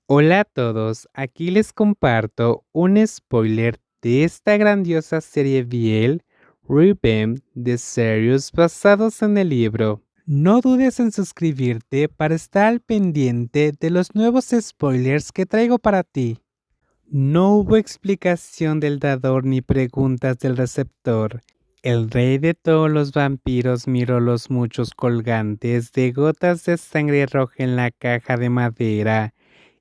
Hola a todos, aquí les comparto un spoiler de esta grandiosa serie Biel, Revenge de Serious basados en el libro. No dudes en suscribirte para estar al pendiente de los nuevos spoilers que traigo para ti. No hubo explicación del dador ni preguntas del receptor. El rey de todos los vampiros miró los muchos colgantes de gotas de sangre roja en la caja de madera.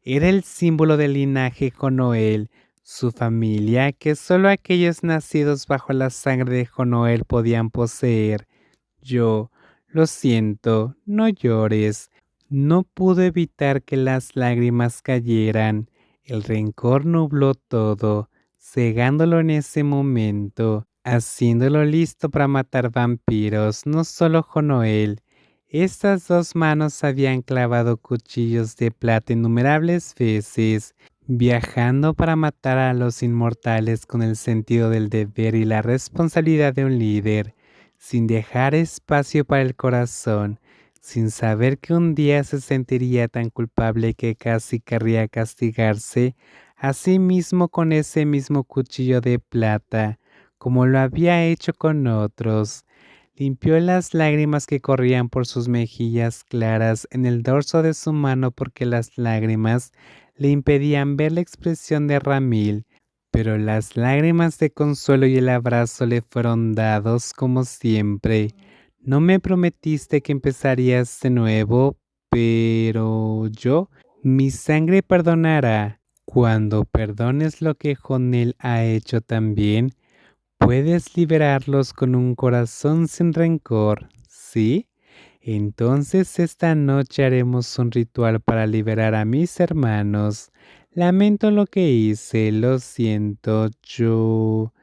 Era el símbolo del linaje Jonoel, su familia que solo aquellos nacidos bajo la sangre de Jonoel podían poseer. Yo, lo siento, no llores. No pude evitar que las lágrimas cayeran. El rencor nubló todo, cegándolo en ese momento, haciéndolo listo para matar vampiros, no solo Jonoel. Estas dos manos habían clavado cuchillos de plata innumerables veces, viajando para matar a los inmortales con el sentido del deber y la responsabilidad de un líder, sin dejar espacio para el corazón, sin saber que un día se sentiría tan culpable que casi querría castigarse a sí mismo con ese mismo cuchillo de plata, como lo había hecho con otros. Limpió las lágrimas que corrían por sus mejillas claras en el dorso de su mano porque las lágrimas le impedían ver la expresión de Ramil, pero las lágrimas de consuelo y el abrazo le fueron dados como siempre. No me prometiste que empezarías de nuevo, pero mi sangre perdonará. Cuando perdones lo que Jonel ha hecho también, puedes liberarlos con un corazón sin rencor, ¿sí? Entonces esta noche haremos un ritual para liberar a mis hermanos. Lamento lo que hice, lo siento, yo...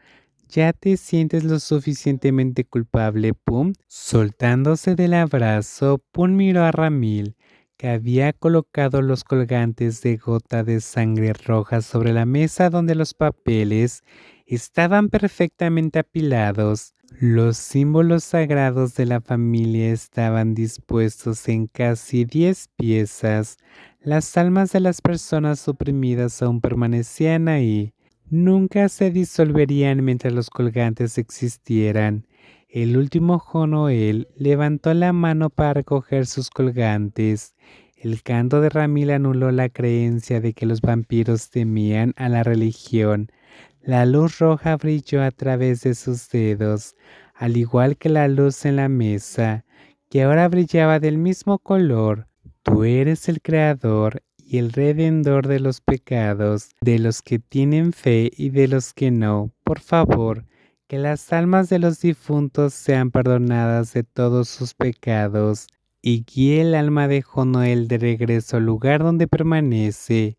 ¿Ya te sientes lo suficientemente culpable, Pum? Soltándose del abrazo, Pum miró a Ramil, que había colocado los colgantes de gota de sangre roja sobre la mesa donde los papeles estaban perfectamente apilados. Los símbolos sagrados de la familia estaban dispuestos en casi 10 piezas. Las almas de las personas oprimidas aún permanecían ahí. Nunca se disolverían mientras los colgantes existieran. El último Jonoel levantó la mano para recoger sus colgantes. El canto de Ramil anuló la creencia de que los vampiros temían a la religión. La luz roja brilló a través de sus dedos, al igual que la luz en la mesa, que ahora brillaba del mismo color. Tú eres el creador y el redentor de los pecados, de los que tienen fe y de los que no. Por favor, que las almas de los difuntos sean perdonadas de todos sus pecados, y guíe el alma de Jonoel de regreso al lugar donde permanece.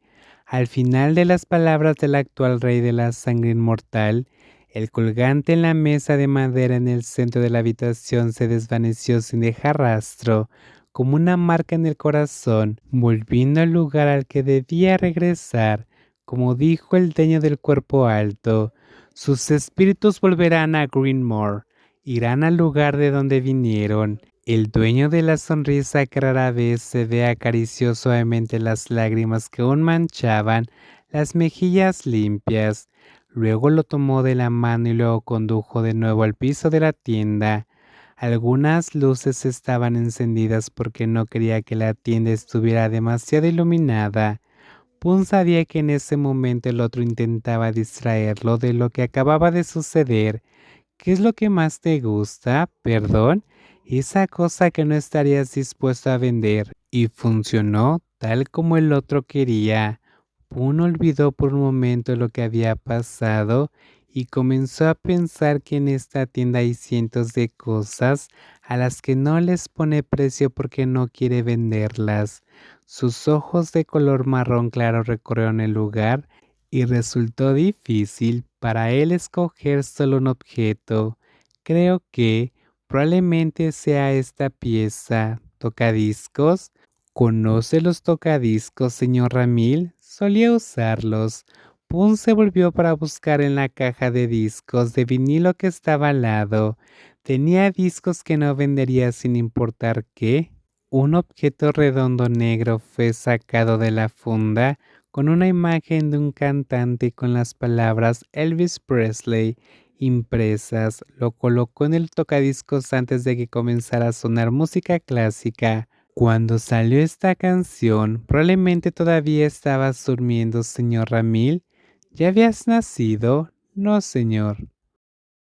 Al final de las palabras del actual rey de la sangre inmortal, el colgante en la mesa de madera en el centro de la habitación se desvaneció sin dejar rastro, como una marca en el corazón, volviendo al lugar al que debía regresar. Como dijo el dueño del cuerpo alto, sus espíritus volverán a Greenmore, irán al lugar de donde vinieron. El dueño de la sonrisa que rara vez se ve acarició suavemente las lágrimas que aún manchaban las mejillas limpias. Luego lo tomó de la mano y lo condujo de nuevo al piso de la tienda. Algunas luces estaban encendidas porque no quería que la tienda estuviera demasiado iluminada. Pun sabía que en ese momento el otro intentaba distraerlo de lo que acababa de suceder. ¿Qué es lo que más te gusta? Perdón, esa cosa que no estarías dispuesto a vender. Y funcionó tal como el otro quería. Pun olvidó por un momento lo que había pasado y comenzó a pensar que en esta tienda hay cientos de cosas a las que no les pone precio porque no quiere venderlas. Sus ojos de color marrón claro recorrieron el lugar y resultó difícil para él escoger solo un objeto. Creo que probablemente sea esta pieza. ¿Tocadiscos? ¿Conoce los tocadiscos, señor Ramil? Solía usarlos. Pun se volvió para buscar en la caja de discos de vinilo que estaba al lado. Tenía discos que no vendería sin importar qué. Un objeto redondo negro fue sacado de la funda con una imagen de un cantante con las palabras Elvis Presley impresas. Lo colocó en el tocadiscos antes de que comenzara a sonar música clásica. Cuando salió esta canción, probablemente todavía estabas durmiendo, señor Ramil. ¿Ya habías nacido? No, señor.